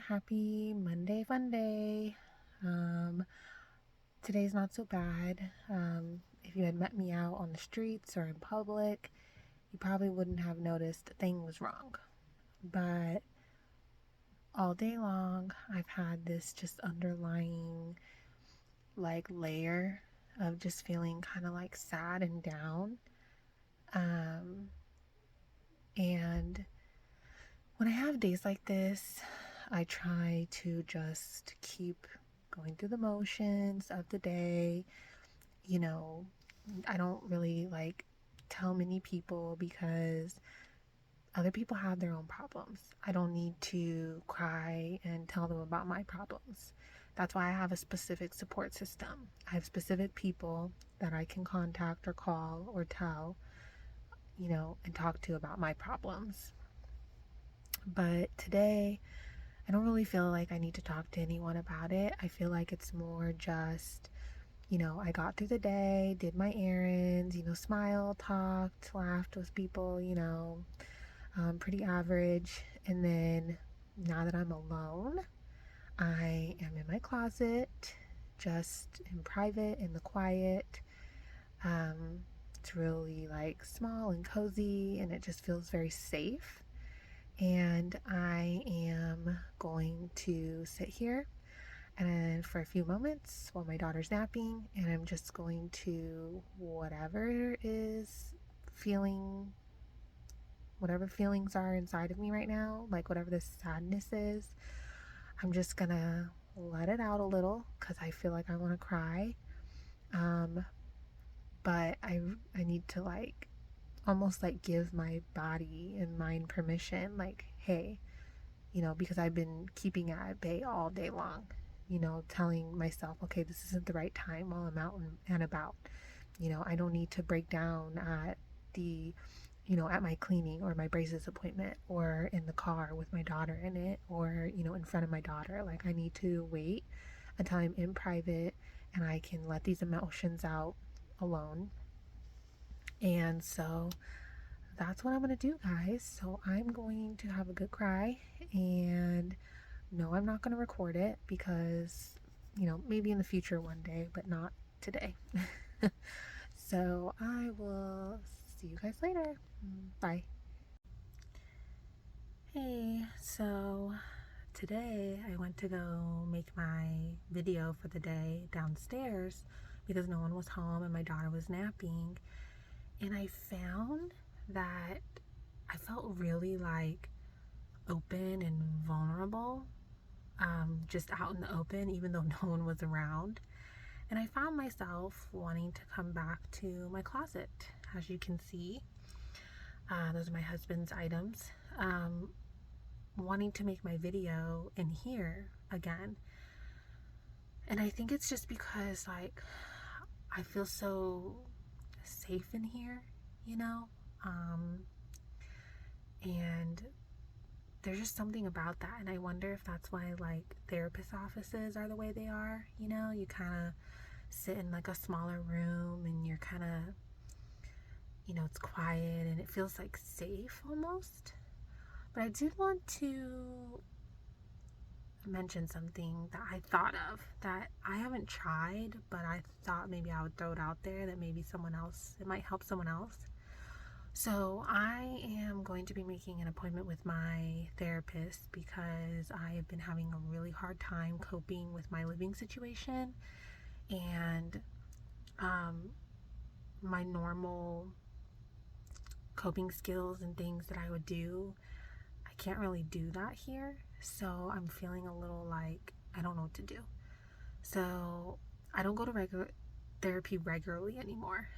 Happy Monday fun day. Today's not so bad. If you had met me out on the streets or in public, you probably wouldn't have noticed a thing was wrong. But all day long, I've had this just underlying layer of just feeling kind of sad and down. Um, and when I have days like this, I try to just keep going through the motions of the day. You know, I don't really tell many people because other people have their own problems. I don't need to cry and tell them about my problems. That's why I have a specific support system. I have specific people that I can contact or call or tell, and talk to about my problems. But today, I don't really feel like I need to talk to anyone about it. I feel like it's more just, I got through the day, did my errands, smiled, talked, laughed with people, pretty average. And then now that I'm alone, I am in my closet, just in private, in the quiet. It's really small and cozy, and it just feels very safe. And I am going to sit here and for a few moments while my daughter's napping, and I'm just going to whatever feelings are inside of me right now, whatever this sadness is, I'm just gonna let it out a little because I feel like I want to cry. But I need to almost give my body and mind permission, hey, because I've been keeping it at bay all day long, telling myself, okay, this isn't the right time while I'm out and about. I don't need to break down at at my cleaning or my braces appointment or in the car with my daughter in it or, in front of my daughter. I need to wait until I'm in private and I can let these emotions out alone. And so that's what I'm going to do, guys. So I'm going to have a good cry, and no, I'm not going to record it because, maybe in the future one day, but not today. So I will see you guys later. Bye. Hey, so today I went to go make my video for the day downstairs because no one was home and my daughter was napping. And I found that I felt really open and vulnerable, just out in the open, even though no one was around. And I found myself wanting to come back to my closet. As you can see, those are my husband's items. Wanting to make my video in here again. And I think it's just because I feel so safe in here, and there's just something about that. And I wonder if that's why therapist offices are the way they are. You kind of sit in a smaller room and you're kind of, it's quiet and it feels safe almost. But I did want to mention something that I thought of that I haven't tried, but I thought maybe I would throw it out there that maybe it might help someone else. So I am going to be making an appointment with my therapist because I have been having a really hard time coping with my living situation, and my normal coping skills and things that I would do, I can't really do that here. So I'm feeling a little I don't know what to do. So I don't go to therapy regularly anymore.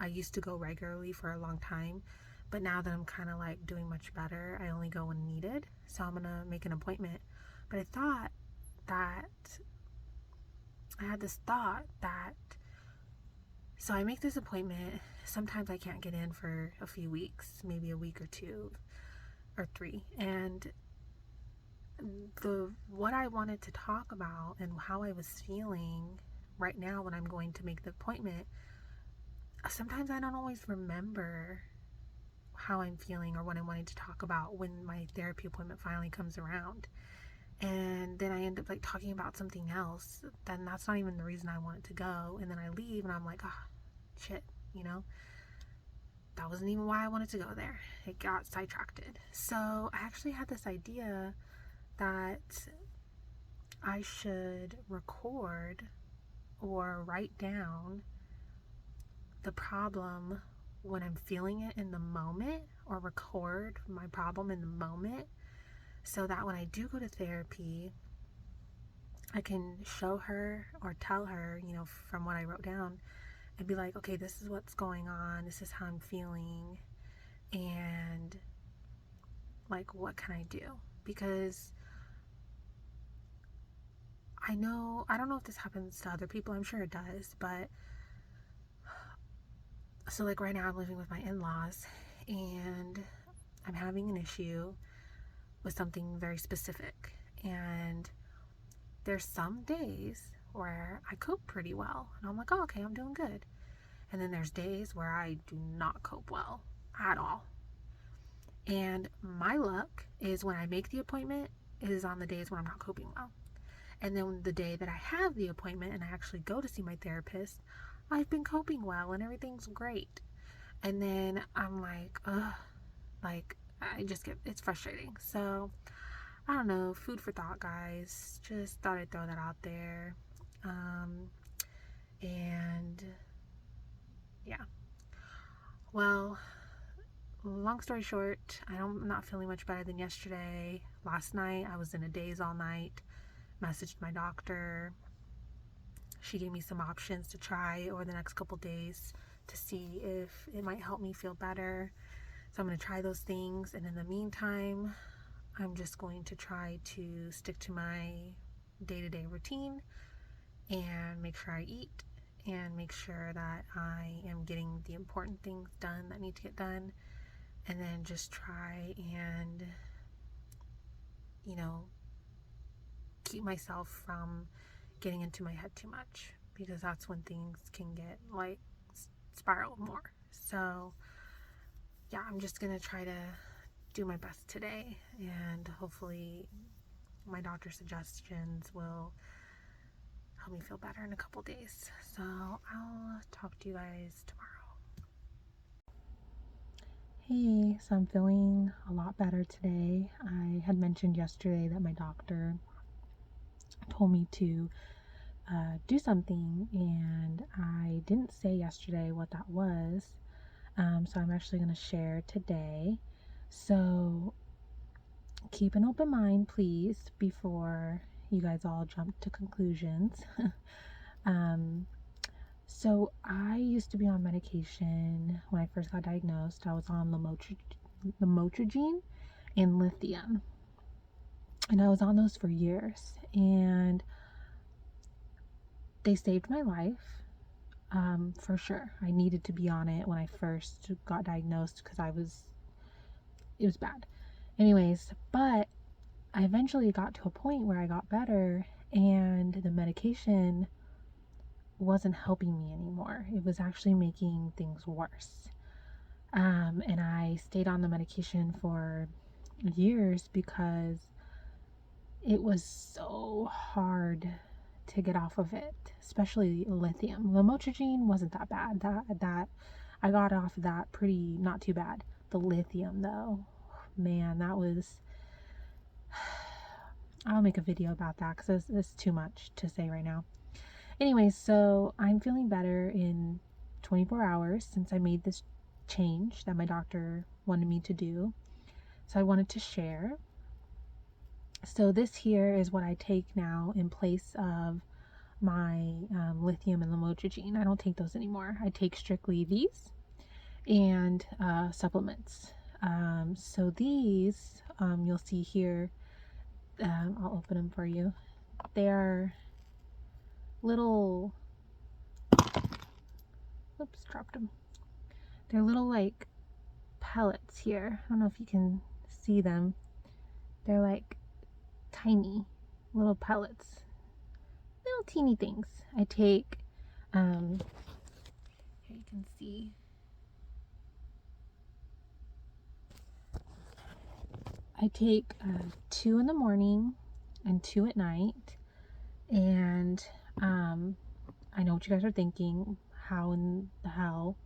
I used to go regularly for a long time, but now that I'm kind of doing much better, I only go when needed. So I'm gonna make an appointment. But I had this thought that, so I make this appointment. Sometimes I can't get in for a few weeks, maybe a week or 2 or 3. And what I wanted to talk about and how I was feeling right now when I'm going to make the appointment, sometimes I don't always remember how I'm feeling or what I wanted to talk about when my therapy appointment finally comes around. and then I end up like talking about something else, then that's not even the reason I wanted to go. And then I leave and I'm like, ah, shit, you know, that wasn't even why I wanted to go there. It got sidetracked. So I actually had this idea that I should record or write down the problem when I'm feeling it in the moment, or record my problem in the moment, so that when I do go to therapy, I can show her or tell her, you know, from what I wrote down, and be like, okay, this is what's going on, this is how I'm feeling, and like, what can I do? Because I don't know if this happens to other people, I'm sure it does, but so like right now I'm living with my in-laws, and I'm having an issue with something very specific. And there's some days where I cope pretty well, and I'm like, oh, okay, I'm doing good. And then there's days where I do not cope well at all. And my luck is when I make the appointment is on the days when I'm not coping well. And then the day that I have the appointment and I actually go to see my therapist, I've been coping well and everything's great. And then I'm like, ugh, like I just get, it's frustrating. So I don't know, food for thought, guys. Just thought I'd throw that out there. Um, and yeah. Well, long story short, I'm not feeling much better than yesterday. Last night, I was in a daze all night. Messaged my doctor. She gave me some options to try over the next couple days to see if it might help me feel better. So I'm going to try those things. And in the meantime, I'm just going to try to stick to my day-to-day routine and make sure I eat and make sure that I am getting the important things done that need to get done, and then just try and, you know, keep myself from getting into my head too much, because that's when things can get like spiral more. So yeah, I'm just gonna try to do my best today, and hopefully my doctor's suggestions will help me feel better in a couple days. So I'll talk to you guys tomorrow. Hey, so I'm feeling a lot better today. I had mentioned yesterday that my doctor told me to do something, and I didn't say yesterday what that was. So I'm actually going to share today. So keep an open mind, please, before you guys all jump to conclusions. um, So I used to be on medication when I first got diagnosed. I was on lamotrigine and lithium, and I was on those for years, and they saved my life, for sure. I needed to be on it when I first got diagnosed because it was bad. Anyways, but I eventually got to a point where I got better, and the medication wasn't helping me anymore. It was actually making things worse. And I stayed on the medication for years because it was so hard to get off of it, especially lithium. Lamotrigine wasn't that bad. That I got off of that pretty not too bad. The lithium though, man, that was. I'll make a video about that because it's too much to say right now. Anyways, so I'm feeling better in 24 hours since I made this change that my doctor wanted me to do. So I wanted to share. So this here is what I take now in place of my lithium and lamotrigine. I don't take those anymore. I take strictly these and supplements. So these, you'll see here, I'll open them for you. They're little, oops, dropped them. They're little like pellets here. I don't know if you can see them. They're like tiny little pellets, little teeny things. I take, here you can see, I take 2 in the morning and 2 at night. And I know what you guys are thinking. How in the hell?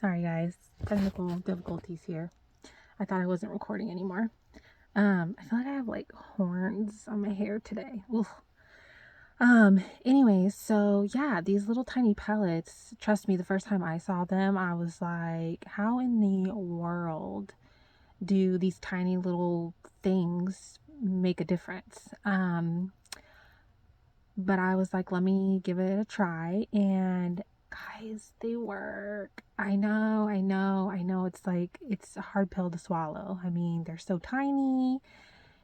Sorry, guys. Technical difficulties here. I thought I wasn't recording anymore. I feel like I have like horns on my hair today. Oof. Anyways, so yeah, these little tiny pellets, trust me, the first time I saw them, I was like, how in the world do these tiny little things make a difference? But I was like, let me give it a try. And guys, they work. I know. It's like, it's a hard pill to swallow. I mean, they're so tiny,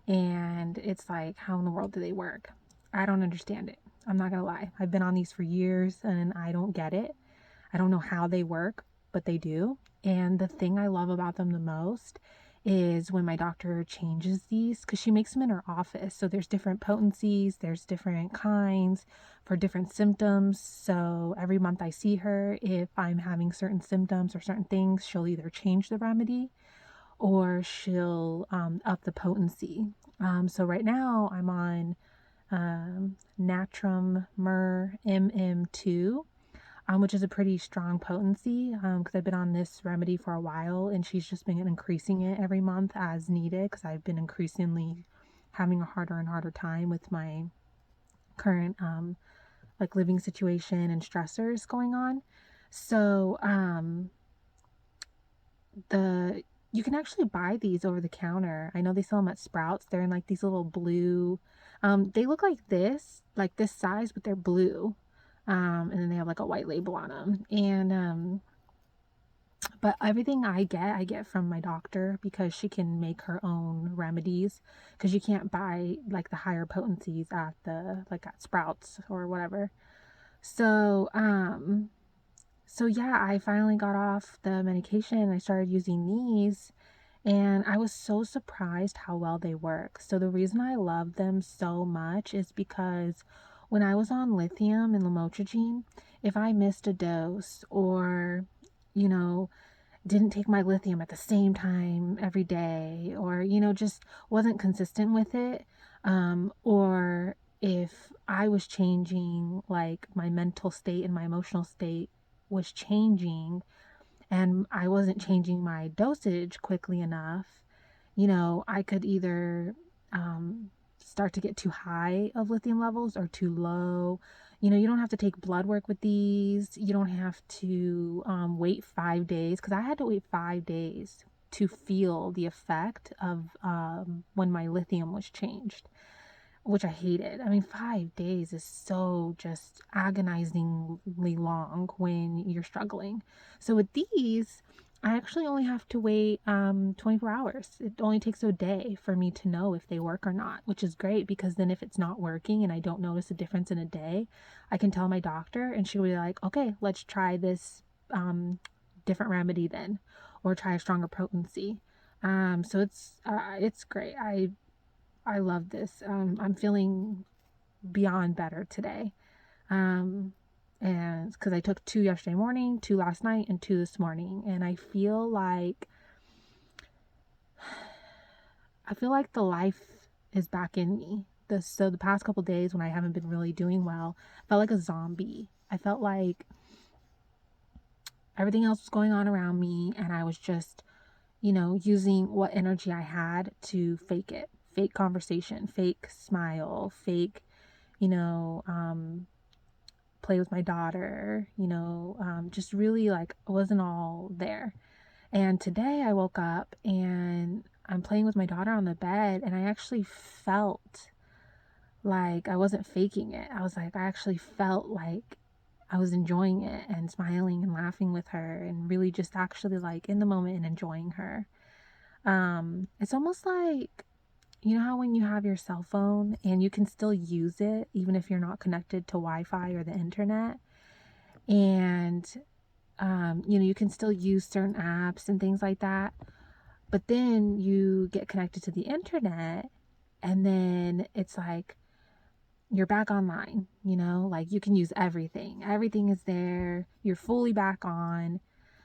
and it's like, how in the world do they work? I don't understand it. I'm not gonna lie. I've been on these for years and I don't get it. I don't know how they work, but they do. And the thing I love about them the most is when my doctor changes these, because she makes them in her office. So there's different potencies, there's different kinds for different symptoms. So every month I see her, if I'm having certain symptoms or certain things, she'll either change the remedy or she'll up the potency. So right now I'm on Natrum Myrrh MM2, which is a pretty strong potency, because I've been on this remedy for a while and she's just been increasing it every month as needed, because I've been increasingly having a harder and harder time with my current like living situation and stressors going on. So the you can actually buy these over the counter. I know they sell them at Sprouts. They're in like these little blue, they look like this size, but they're blue. And then they have like a white label on them. And but everything I get from my doctor, because she can make her own remedies, because you can't buy like the higher potencies at the like at Sprouts or whatever. So so yeah, I finally got off the medication and I started using these, and I was so surprised how well they work. So the reason I love them so much is because when I was on lithium and lamotrigine, if I missed a dose, or you know, didn't take my lithium at the same time every day, or just wasn't consistent with it, or if I was changing, like my mental state and my emotional state was changing, and I wasn't changing my dosage quickly enough, I could either start to get too high of lithium levels or too low. You don't have to take blood work with these. You don't have to wait 5 days, because I had to wait 5 days to feel the effect of when my lithium was changed, which I hated. I mean, 5 days is so just agonizingly long when you're struggling. So with these, I actually only have to wait 24 hours. It only takes a day for me to know if they work or not, which is great, because then if it's not working and I don't notice a difference in a day, I can tell my doctor and she'll be like, okay, let's try this different remedy then, or try a stronger potency. So it's great. I love this. I'm feeling beyond better today. And because I took 2 yesterday morning, 2 last night, and 2 this morning, and I feel like the life is back in me. So the past couple days when I haven't been really doing well, I felt like a zombie. I felt like everything else was going on around me, and I was just, using what energy I had to fake it. Fake conversation, fake smile, fake, you know, play with my daughter, just really like wasn't all there. And today I woke up and I'm playing with my daughter on the bed, and I actually felt like I wasn't faking it. I actually felt like I was enjoying it and smiling and laughing with her, and really just actually like in the moment and enjoying her. It's almost like, how when you have your cell phone and you can still use it even if you're not connected to Wi-Fi or the internet, and you can still use certain apps and things like that, but then you get connected to the internet, and then it's like you're back online, like you can use everything is there, you're fully back on.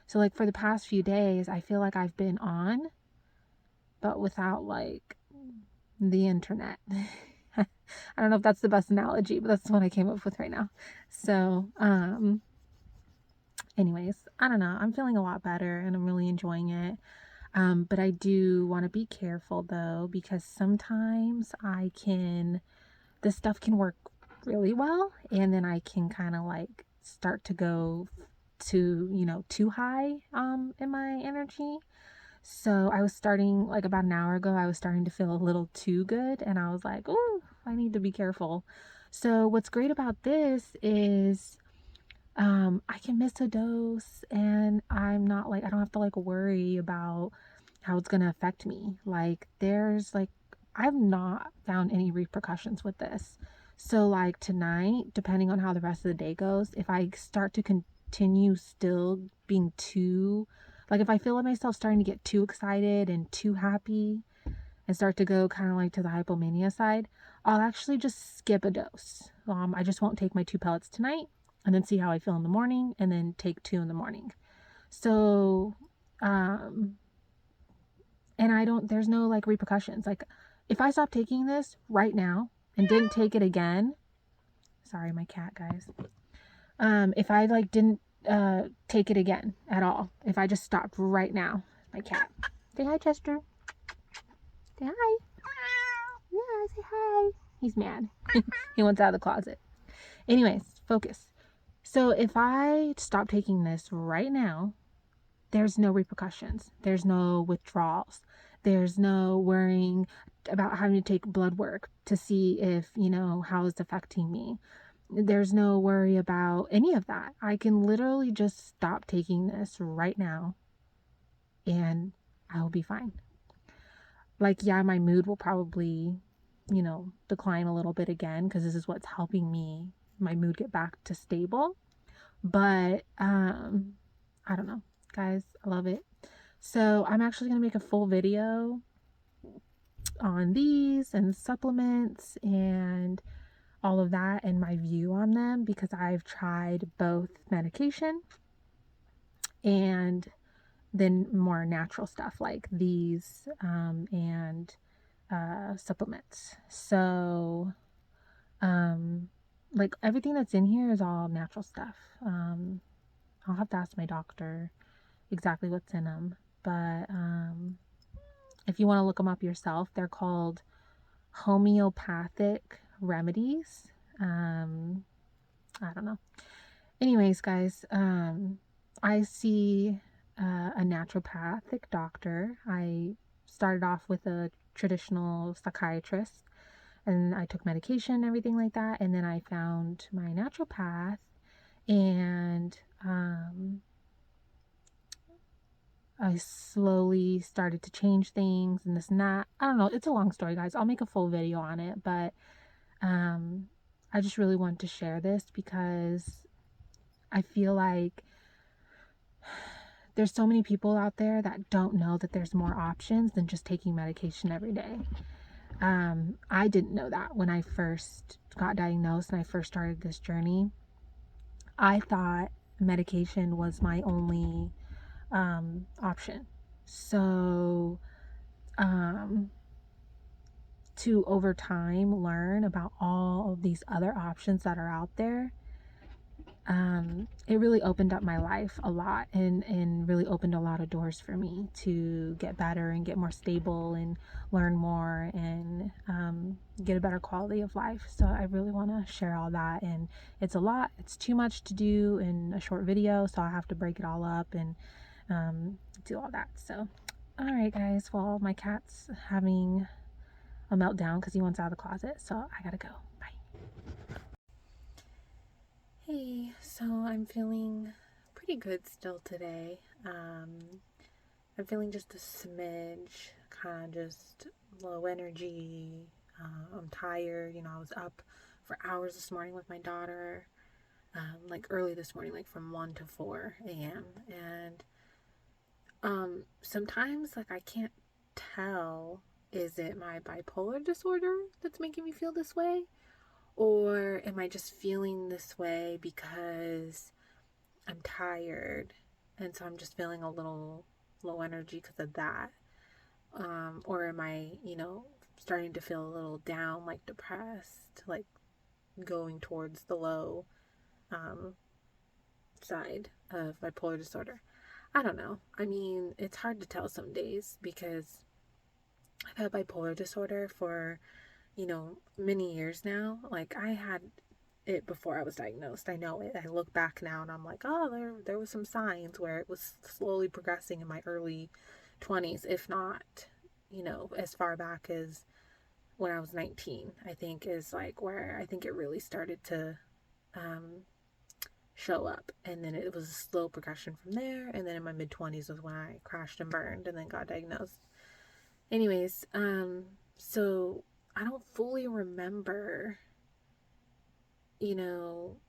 So like for the past few days I feel like I've been on, but without like the internet. I don't know if that's the best analogy, but that's the one I came up with right now. So, anyways, I don't know. I'm feeling a lot better and I'm really enjoying it. But I do want to be careful though, because sometimes this stuff can work really well, and then I can kind of like start to go too high in my energy. So I was starting, like about an hour ago, I was starting to feel a little too good, and I was like, oh, I need to be careful. So what's great about this is I can miss a dose, and I don't have to like worry about how it's going to affect me. Like I've not found any repercussions with this. So like tonight, depending on how the rest of the day goes, if I start to continue still being too, like if I feel like myself starting to get too excited and too happy and start to go kind of like to the hypomania side, I'll actually just skip a dose. I just won't take my 2 pellets tonight and then see how I feel in the morning and then take 2 in the morning. So, and there's no like repercussions. Like if I stop taking this right now and didn't take it again, sorry, my cat, guys. If I like didn't take it again at all, if I just stopped right now, my cat. Say hi, Chester. Say hi. Yeah, say hi. He's mad. He wants out of the closet. Anyways, focus. So if I stop taking this right now, there's no repercussions. There's no withdrawals. There's no worrying about having to take blood work to see if, how it's affecting me. There's no worry about any of that. I can literally just stop taking this right now and I will be fine. Like, yeah, my mood will probably, decline a little bit again because this is what's helping my mood get back to stable. But I don't know, guys, I love it. So I'm actually going to make a full video on these and supplements and all of that and my view on them, because I've tried both medication and then more natural stuff like these and supplements. So like everything that's in here is all natural stuff. I'll have to ask my doctor exactly what's in them, but if you want to look them up yourself, they're called homeopathic remedies. I don't know. Anyways, guys, I see a naturopathic doctor. I started off with a traditional psychiatrist, and I took medication and everything like that, and then I found my naturopath, and I slowly started to change things and this and that. I don't know. It's a long story, guys. I'll make a full video on it, but I just really want to share this because I feel like there's so many people out there that don't know that there's more options than just taking medication every day. I didn't know that when I first got diagnosed and I first started this journey. I thought medication was my only option. So, to over time learn about all of these other options that are out there, it really opened up my life a lot and really opened a lot of doors for me to get better and get more stable and learn more and get a better quality of life. So I really want to share all that, and it's a lot. It's too much to do in a short video, so I have to break it all up and do all that. So all right, guys, well, my cat's having a meltdown because he wants out of the closet, so I gotta go. Bye. Hey, so I'm feeling pretty good still today. I'm feeling just a smidge, kind of just low energy. I'm tired. I was up for hours this morning with my daughter, like early this morning, like from 1 to 4 a.m. And sometimes like I can't tell, is it my bipolar disorder that's making me feel this way? Or am I just feeling this way because I'm tired and so I'm just feeling a little low energy because of that? Or am I, starting to feel a little down, like depressed, like going towards the low um, side of bipolar disorder? I don't know. I mean, it's hard to tell some days because I've had bipolar disorder for, many years now. Like I had it before I was diagnosed. I know it. I look back now and I'm like, oh, there was some signs where it was slowly progressing in my early 20s, if not, as far back as when I was 19. I think is like where I think it really started to um, show up, and then it was a slow progression from there. And then in my mid 20s was when I crashed and burned, and then got diagnosed. Anyways, so I don't fully remember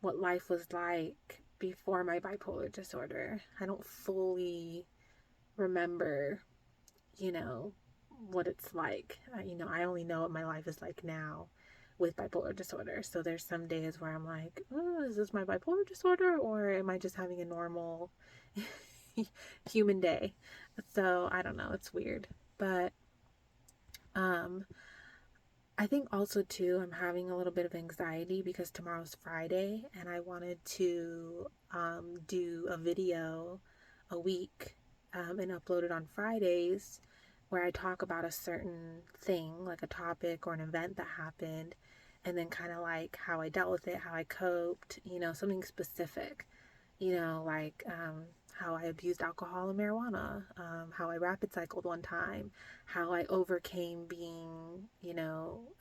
what life was like before my bipolar disorder. I don't fully remember, you know, what it's like. I only know what my life is like now with bipolar disorder. So there's some days where I'm like, oh, is this my bipolar disorder or am I just having a normal human day? So I don't know. It's weird. But um, I think also too, I'm having a little bit of anxiety because tomorrow's Friday and I wanted to do a video a week and upload it on Fridays where I talk about a certain thing, like a topic or an event that happened, and then kind of like how I dealt with it, how I coped, something specific, like how I abused alcohol and marijuana, how I rapid cycled one time, how I overcame being,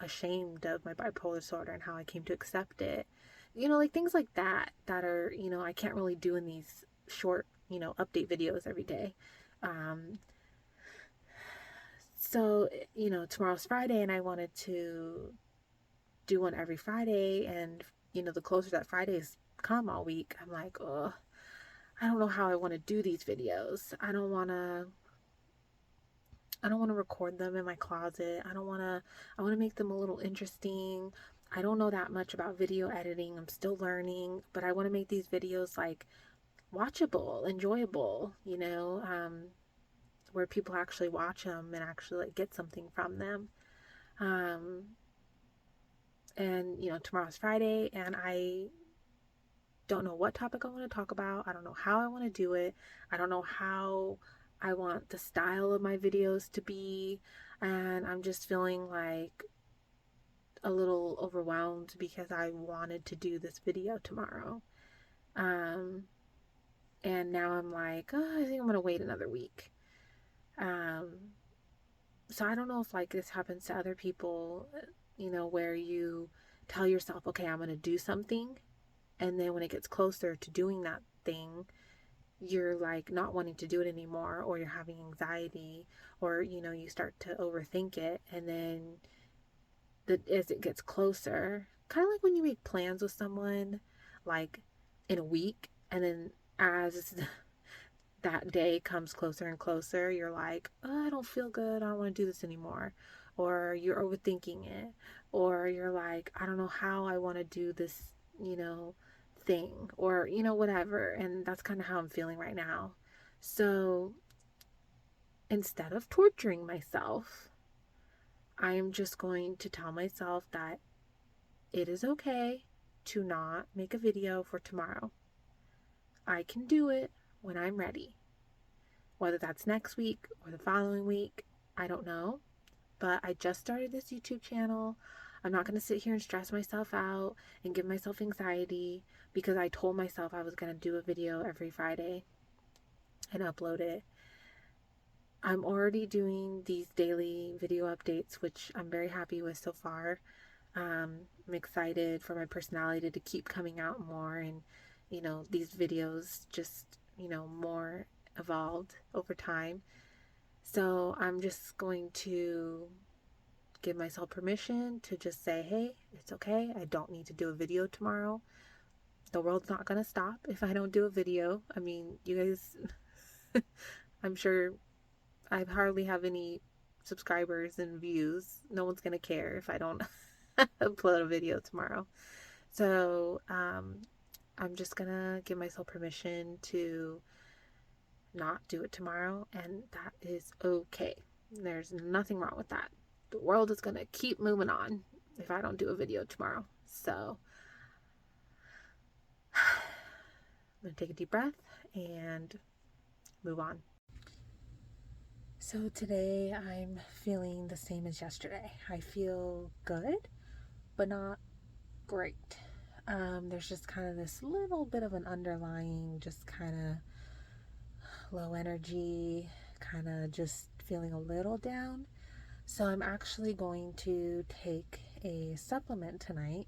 ashamed of my bipolar disorder and how I came to accept it. Like things like that are, I can't really do in these short, update videos every day. Um, so, tomorrow's Friday and I wanted to do one every Friday. And, the closer that Fridays come all week, I'm like, oh, I don't know how I want to do these videos. I don't want to record them in my closet. I want to make them a little interesting. I don't know that much about video editing. I'm still learning, but I want to make these videos like watchable, enjoyable, where people actually watch them and actually like get something from them. Um, and tomorrow's Friday and I don't know what topic I want to talk about. I don't know how I want to do it. I don't know how I want the style of my videos to be. And I'm just feeling like a little overwhelmed because I wanted to do this video tomorrow. Um, and now I'm like, oh, I think I'm going to wait another week. Um, so I don't know if like this happens to other people, where you tell yourself, okay, I'm going to do something. And then when it gets closer to doing that thing, you're like not wanting to do it anymore, or you're having anxiety, or you start to overthink it. And then as it gets closer, kind of like when you make plans with someone like in a week, and then as that day comes closer and closer, you're like, oh, I don't feel good, I don't want to do this anymore. Or you're overthinking it, or you're like, I don't know how I want to do this, thing, or whatever. And that's kind of how I'm feeling right now. So instead of torturing myself, I am just going to tell myself that it is okay to not make a video for tomorrow. I can do it when I'm ready. Whether that's next week or the following week, I don't know. But I just started this YouTube channel. I'm not going to sit here and stress myself out and give myself anxiety because I told myself I was going to do a video every Friday and upload it. I'm already doing these daily video updates, which I'm very happy with so far. I'm excited for my personality to keep coming out more, and these videos just more evolved over time. So I'm just going to give myself permission to just say, hey, it's okay, I don't need to do a video tomorrow. The world's not gonna stop if I don't do a video. I mean, you guys I'm sure I hardly have any subscribers and views. No one's gonna care if I don't upload a video tomorrow. So I'm just gonna give myself permission to not do it tomorrow, and that is okay. There's nothing wrong with that. The world is going to keep moving on if I don't do a video tomorrow. So I'm going to take a deep breath and move on. So today I'm feeling the same as yesterday. I feel good, but not great. There's just kind of this little bit of an underlying, just kind of low energy, kind of just feeling a little down. So I'm actually going to take a supplement tonight.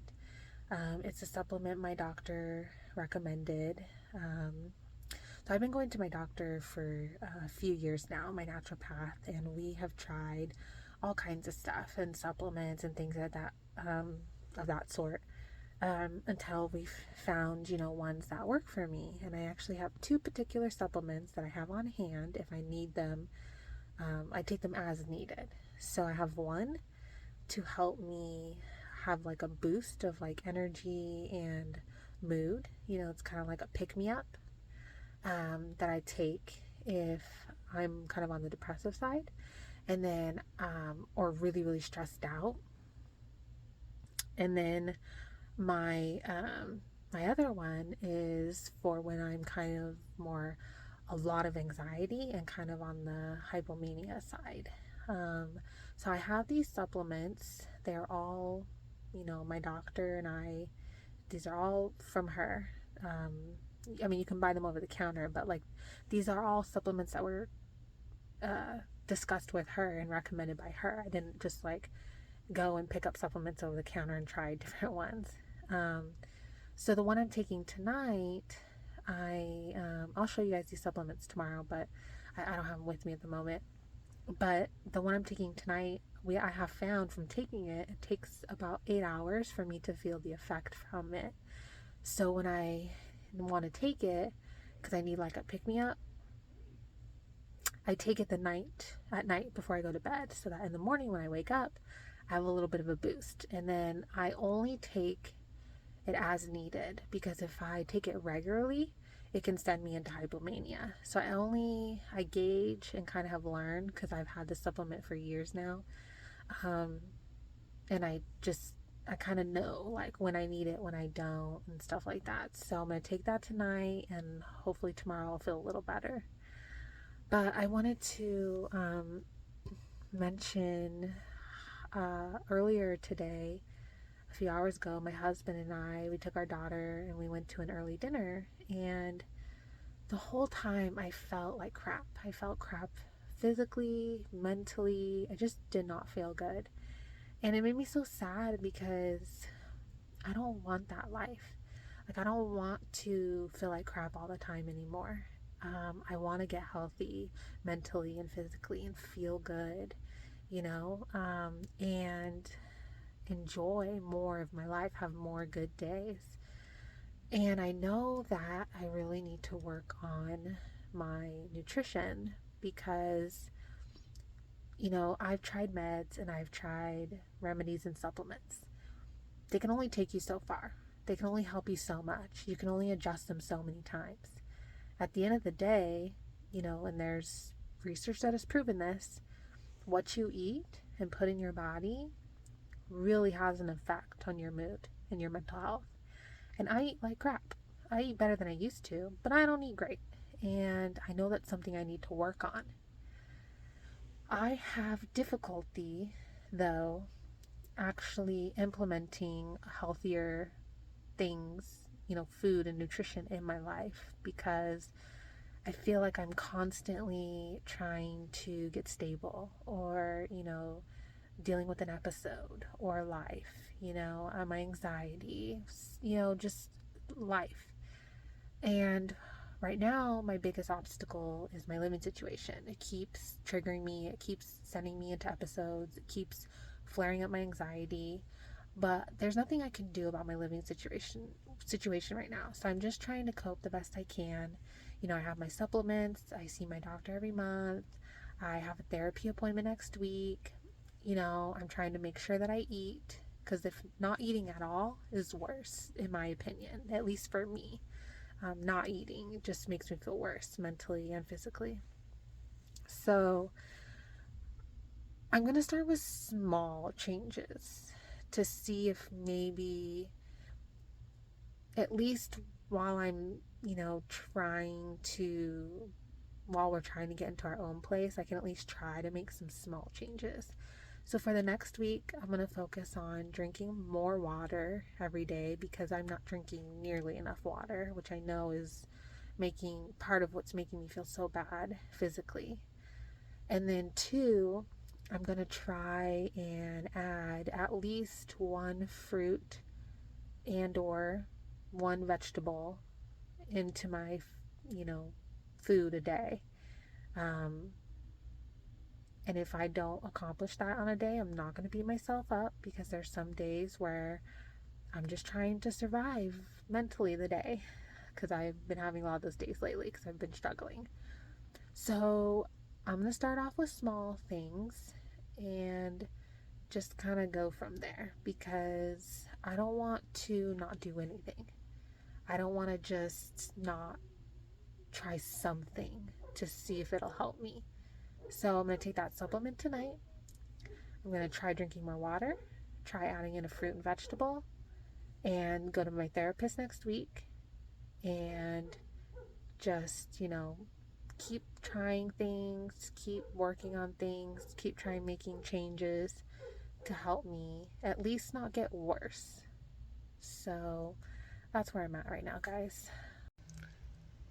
It's a supplement my doctor recommended. So I've been going to my doctor for a few years now, my naturopath, and we have tried all kinds of stuff and supplements and things like that, of that sort, until we've found, ones that work for me. And I actually have two particular supplements that I have on hand if I need them. I take them as needed. So I have one to help me have like a boost of like energy and mood. It's kind of like a pick-me-up that I take if I'm kind of on the depressive side, and then or really really stressed out. And then my other one is for when I'm kind of more a lot of anxiety and kind of on the hypomania side. So I have these supplements. They're all, my doctor and I, these are all from her. You can buy them over the counter, but like these are all supplements that were discussed with her and recommended by her. I didn't just like go and pick up supplements over the counter and try different ones. So the one I'm taking tonight, I'll show you guys these supplements tomorrow, but I don't have them with me at the moment. But the one I'm taking tonight, I have found from taking it, it takes about 8 hours for me to feel the effect from it. So when I want to take it, because I need like a pick-me-up, I take it at night before I go to bed, so that in the morning when I wake up, I have a little bit of a boost. And then I only take it as needed, because if I take it regularly, it can send me into hypomania. So I gauge and kind of have learned, because I've had this supplement for years now, and I kind of know like when I need it, when I don't, and stuff like that. So I'm going to take that tonight, and hopefully tomorrow I'll feel a little better. But I wanted to mention earlier today, a few hours ago, my husband and we took our daughter and we went to an early dinner, and the whole time I felt like crap. I felt crap physically, mentally. I just did not feel good. And it made me so sad, because I don't want that life. Like, I don't want to feel like crap all the time anymore. I want to get healthy mentally and physically and feel good, and enjoy more of my life, have more good days. And I know that I really need to work on my nutrition, because, I've tried meds and I've tried remedies and supplements. They can only take you so far. They can only help you so much. You can only adjust them so many times. At the end of the day, and there's research that has proven this, what you eat and put in your body really has an effect on your mood and your mental health. And I eat like crap. I eat better than I used to, but I don't eat great. And I know that's something I need to work on. I have difficulty, though, actually implementing healthier things, food and nutrition in my life, because I feel like I'm constantly trying to get stable, or, dealing with an episode or life, my anxiety, just life. And right now, my biggest obstacle is my living situation. It keeps triggering me. It keeps sending me into episodes. It keeps flaring up my anxiety. But there's nothing I can do about my living situation right now. So I'm just trying to cope the best I can. I have my supplements. I see my doctor every month. I have a therapy appointment next week. I'm trying to make sure that I eat, because if not eating at all is worse, in my opinion, at least for me. Not eating just makes me feel worse mentally and physically. So I'm going to start with small changes to see if maybe, at least while I'm, while we're trying to get into our own place, I can at least try to make some small changes. So for the next week, I'm going to focus on drinking more water every day because I'm not drinking nearly enough water, which I know is making part of what's making me feel so bad physically. And then two, I'm going to try and add at least one fruit and or one vegetable into my, you know, food a day. Um, and if I don't accomplish that on a day, I'm not going to beat myself up because there's some days where I'm just trying to survive mentally the day because I've been having a lot of those days lately because I've been struggling. So I'm going to start off with small things and just kind of go from there because I don't want to not do anything. I don't want to just not try something to see if it'll help me. So I'm going to take that supplement tonight. I'm going to try drinking more water, try adding in a fruit and vegetable, and go to my therapist next week and just, keep trying things, keep working on things, keep trying making changes to help me at least not get worse. So that's where I'm at right now, guys.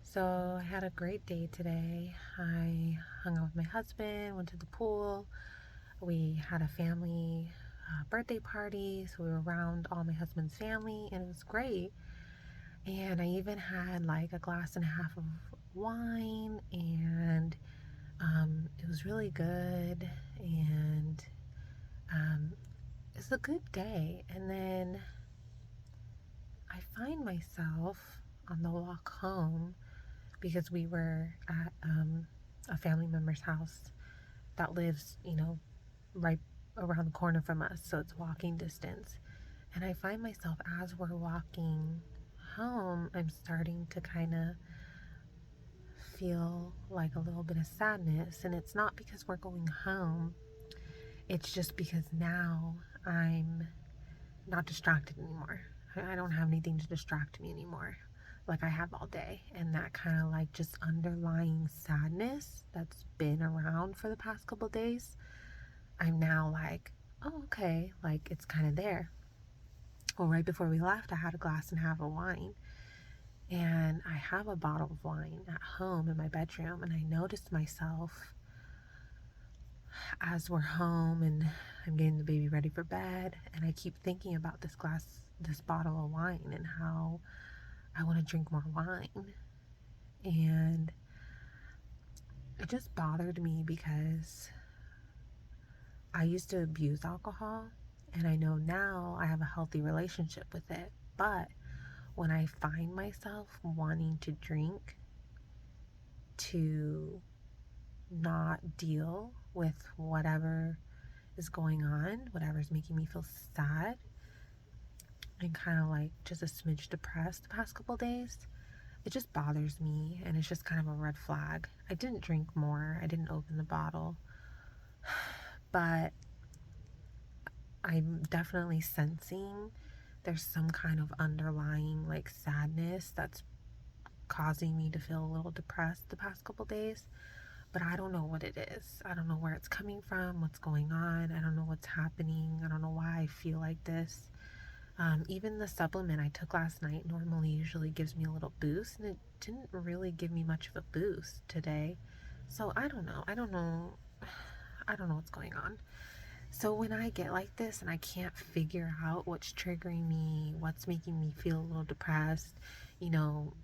So I had a great day today. I hung out with my husband, went to the pool. We had a family birthday party, so we were around all my husband's family, and it was great. And I even had like a glass and a half of wine, and it was really good. And it's a good day. And then I find myself on the walk home because we were at a family member's house that lives, right around the corner from us, so it's walking distance. And I find myself as we're walking home, I'm starting to kind of feel like a little bit of sadness. And it's not because we're going home, it's just because now I'm not distracted anymore. I don't have anything to distract me anymore like I have all day. And that kind of like just underlying sadness that's been around for the past couple days, I'm now like, oh, okay, like it's kind of there. Well, right before we left, I had a glass and a half of wine. And I have a bottle of wine at home in my bedroom. And I noticed myself as we're home and I'm getting the baby ready for bed. And I keep thinking about this bottle of wine and how I want to drink more wine. And it just bothered me because I used to abuse alcohol. And I know now I have a healthy relationship with it. But when I find myself wanting to drink to not deal with whatever is going on, whatever's making me feel sad and kind of like just a smidge depressed the past couple days, it just bothers me and it's just kind of a red flag. I didn't drink more, I didn't open the bottle, but I'm definitely sensing there's some kind of underlying like sadness that's causing me to feel a little depressed the past couple days. But I don't know what it is. I don't know where it's coming from, what's going on. I don't know what's happening. I don't know why I feel like this. Even the supplement I took last night normally usually gives me a little boost, and it didn't really give me much of a boost today. So I don't know. I don't know. I don't know what's going on. So when I get like this and I can't figure out what's triggering me, what's making me feel a little depressed, you know,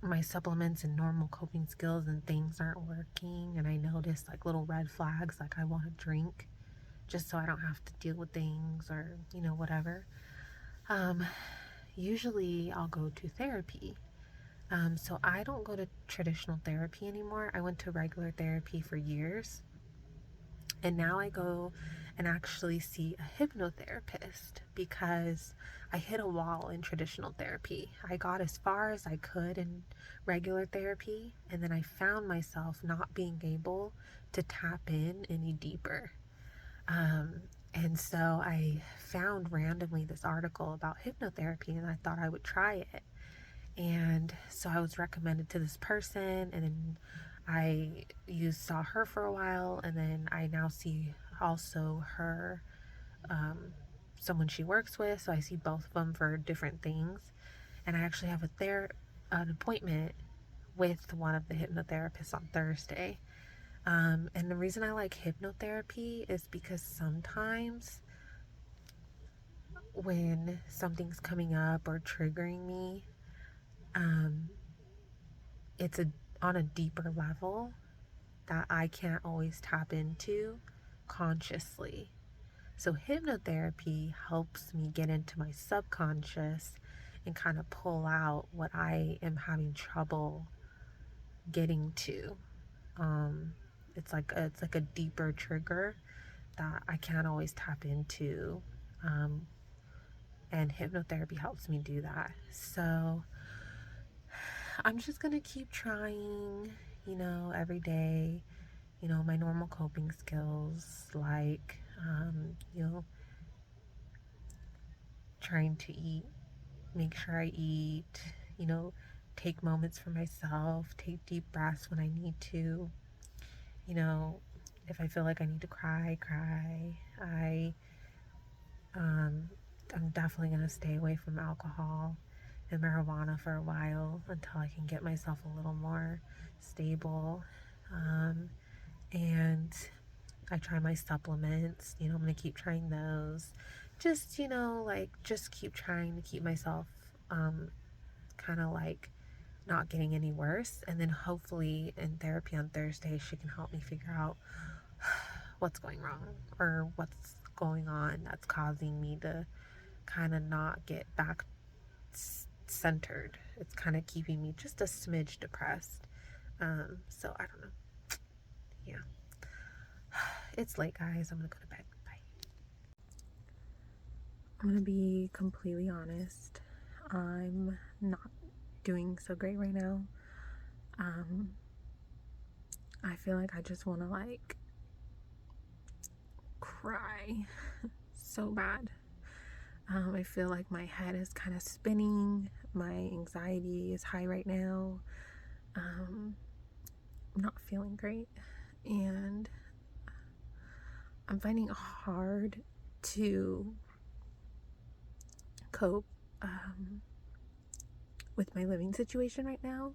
my supplements and normal coping skills and things aren't working, and I notice like little red flags like I want to drink just so I don't have to deal with things or whatever, usually I'll go to therapy. So I don't go to traditional therapy anymore. I went to regular therapy for years, and now I go and actually see a hypnotherapist because I hit a wall in traditional therapy. I got as far as I could in regular therapy, and then I found myself not being able to tap in any deeper. Um, and so I found randomly this article about hypnotherapy and I thought I would try it. And so I was recommended to this person, and then saw her for a while, and then I now see also her, someone she works with. So I see both of them for different things, and I actually have an appointment with one of the hypnotherapists on Thursday. And the reason I like hypnotherapy is because sometimes when something's coming up or triggering me, um, it's on a deeper level that I can't always tap into consciously. So hypnotherapy helps me get into my subconscious and kind of pull out what I am having trouble getting to. Um, it's like a deeper trigger that I can't always tap into. Um, and hypnotherapy helps me do that. So I'm just gonna keep trying, every day, my normal coping skills, like, trying to eat, make sure I eat, you know, take moments for myself, take deep breaths when I need to, you know, if I feel like I need to cry, cry. Um, I'm definitely going to stay away from alcohol and marijuana for a while until I can get myself a little more stable. And I try my supplements, I'm going to keep trying those. Just, just keep trying to keep myself kind of like not getting any worse. And then hopefully in therapy on Thursday, she can help me figure out what's going wrong or what's going on that's causing me to kind of not get back centered. It's kind of keeping me just a smidge depressed. So I don't know. Yeah. It's late, guys. I'm gonna go to bed. Bye. I'm gonna be completely honest. I'm not doing so great right now. I feel like I just want to cry so bad. I feel like my head is kind of spinning. My anxiety is high right now. I'm not feeling great, and I'm finding it hard to cope with my living situation right now.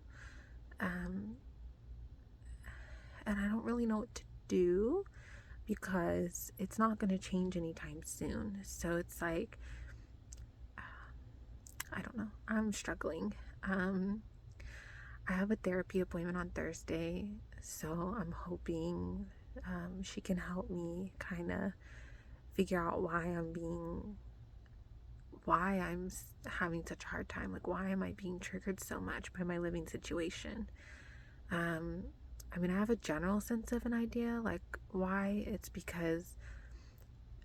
And I don't really know what to do because it's not going to change anytime soon. So it's like, I don't know. I'm struggling. I have a therapy appointment on Thursday, so I'm hoping she can help me kind of figure out why I'm having such a hard time. Like, why am I being triggered so much by my living situation? I mean, I have a general sense of an idea, like why. It's because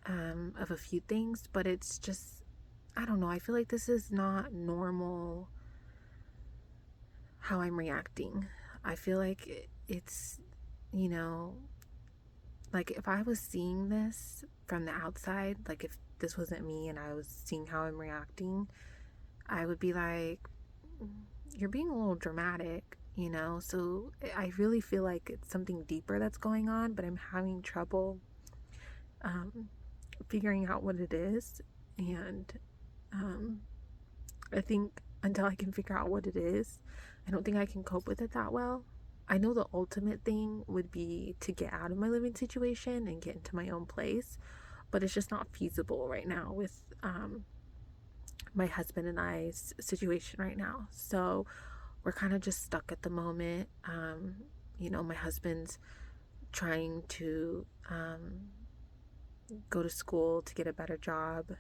of a few things, but it's just, I don't know. I feel like this is not normal how I'm reacting. I feel like it's, you know, like if I was seeing this from the outside, like if this wasn't me and I was seeing how I'm reacting, I would be like, you're being a little dramatic, So I really feel like it's something deeper that's going on, but I'm having trouble figuring out what it is. And I think until I can figure out what it is, I don't think I can cope with it that well. I know the ultimate thing would be to get out of my living situation and get into my own place, but it's just not feasible right now with my husband and I's situation right now. So we're kind of just stuck at the moment. My husband's trying to go to school to get a better job.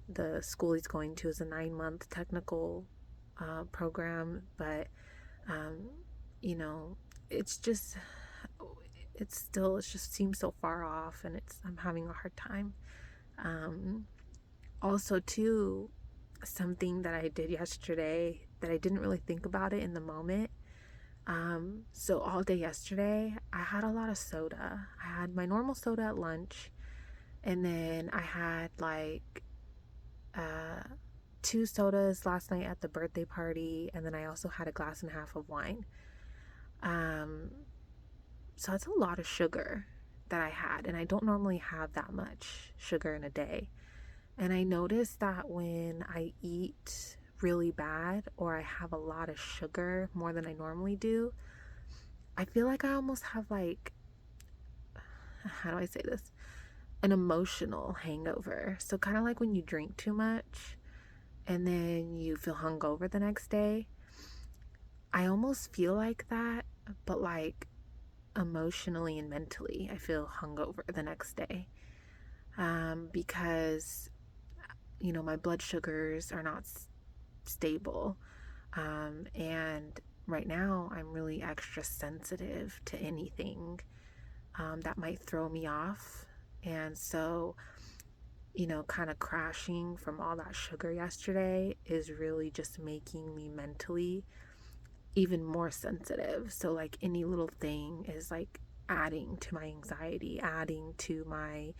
The school he's going to is a 9-month technical program, but it's just it just seems so far off, and I'm having a hard time. Also, too, something that I did yesterday that I didn't really think about it in the moment, So all day yesterday, I had a lot of soda. I had my normal soda at lunch, and then I had like uh, two sodas last night at the birthday party, and then I also had a glass and a half of wine. Um, so it's a lot of sugar that I had, and I don't normally have that much sugar in a day. And I noticed that when I eat really bad or I have a lot of sugar more than I normally do, I feel like I almost have like, how do I say this? An emotional hangover. So, kind of like when you drink too much and then you feel hungover the next day. I almost feel like that, but like emotionally and mentally, I feel hungover the next day. Because, my blood sugars are not stable. And right now, I'm really extra sensitive to anything that might throw me off. And so, kind of crashing from all that sugar yesterday is really just making me mentally even more sensitive. So, like, any little thing is like adding to my anxiety, adding to my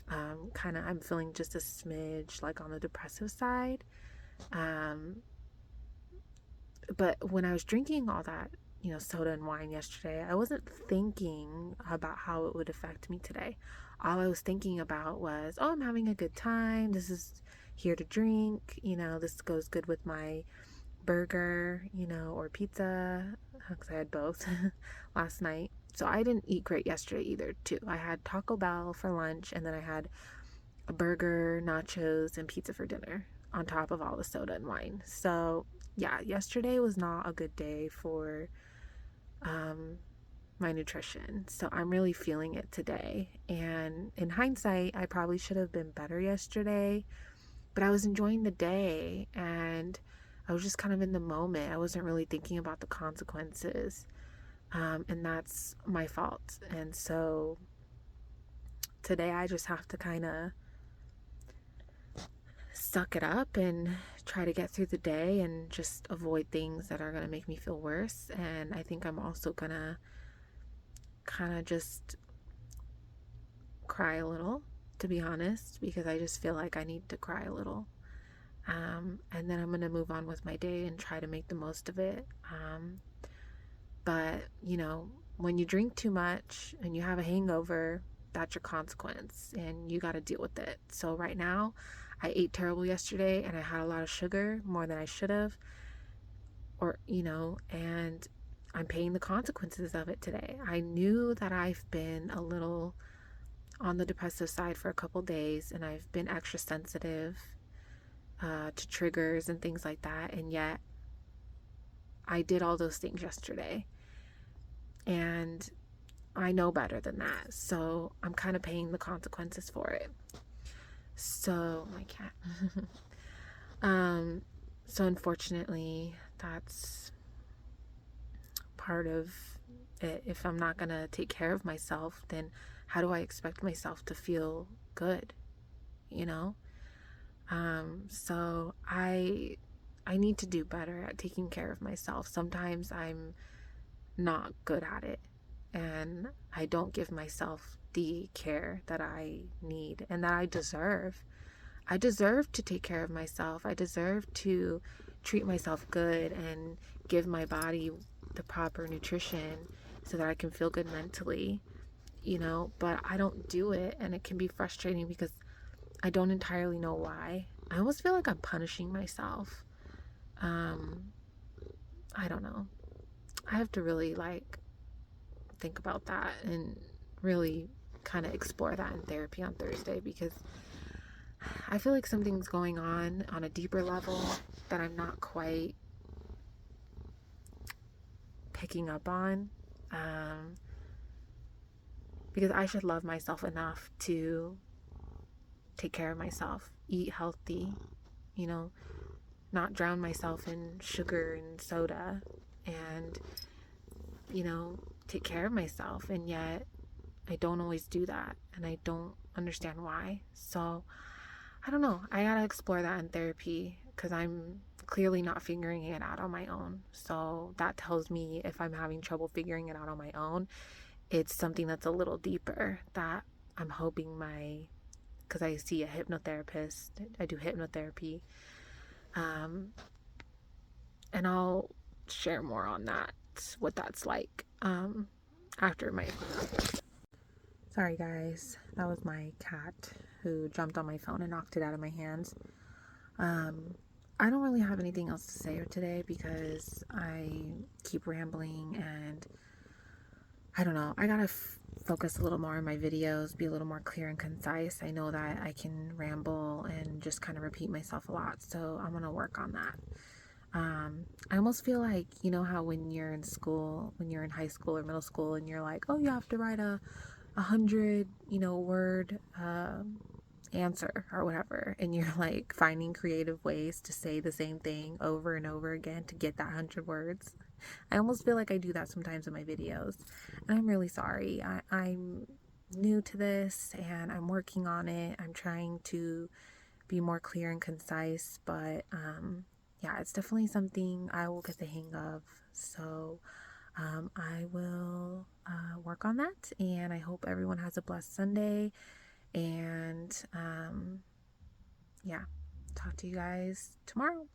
I'm feeling just a smidge like on the depressive side. Um, but when I was drinking all that, soda and wine yesterday, I wasn't thinking about how it would affect me today. All I was thinking about was, oh, I'm having a good time. This is here to drink. This goes good with my burger, or pizza, because I had both last night. So I didn't eat great yesterday either, too. I had Taco Bell for lunch, and then I had a burger, nachos, and pizza for dinner on top of all the soda and wine. So yeah, yesterday was not a good day for um, my nutrition. So I'm really feeling it today. And in hindsight, I probably should have been better yesterday, but I was enjoying the day and I was just kind of in the moment. I wasn't really thinking about the consequences. And that's my fault. And so today I just have to kind of suck it up and try to get through the day and just avoid things that are going to make me feel worse. And I think I'm also going to kind of just cry a little, to be honest, because I just feel like I need to cry a little. And then I'm going to move on with my day and try to make the most of it. But, when you drink too much and you have a hangover, that's your consequence and you got to deal with it. So right now, I ate terrible yesterday and I had a lot of sugar, more than I should have, and I'm paying the consequences of it today. I knew that I've been a little on the depressive side for a couple days and I've been extra sensitive to triggers and things like that. And yet I did all those things yesterday. And I know better than that. So I'm kind of paying the consequences for it. So, my cat. So unfortunately, that's part of it. If I'm not going to take care of myself, then how do I expect myself to feel good? So I need to do better at taking care of myself. Sometimes I'm not good at it and I don't give myself the care that I need and that I deserve. I deserve to take care of myself. I deserve to treat myself good and give my body the proper nutrition so that I can feel good mentally, but I don't do it and it can be frustrating because I don't entirely know why. I almost feel like I'm punishing myself. I don't know. I have to really think about that and really kind of explore that in therapy on Thursday because I feel like something's going on a deeper level that I'm not quite picking up on. Because I should love myself enough to take care of myself, eat healthy, not drown myself in sugar and soda and, take care of myself. And yet I don't always do that and I don't understand why. So I don't know. I gotta explore that in therapy because I'm clearly not figuring it out on my own. So that tells me if I'm having trouble figuring it out on my own, it's something that's a little deeper that I'm hoping because I see a hypnotherapist, I do hypnotherapy, and I'll share more on that, what that's like, after my. Sorry guys, that was my cat who jumped on my phone and knocked it out of my hands. I don't really have anything else to say today because I keep rambling, and I don't know. I gotta focus a little more on my videos, be a little more clear and concise. I know that I can ramble and just kind of repeat myself a lot, so I'm gonna work on that. I almost feel like, you know how when you're in school, when you're in high school or middle school, and you're like, oh, you have to write a 100, word answer or whatever, and you're like finding creative ways to say the same thing over and over again to get that 100 words. I almost feel like I do that sometimes in my videos, and I'm really sorry. I'm new to this and I'm working on it. I'm trying to be more clear and concise, but yeah, it's definitely something I will get the hang of. So I will work on that, and I hope everyone has a blessed Sunday. And yeah, talk to you guys tomorrow.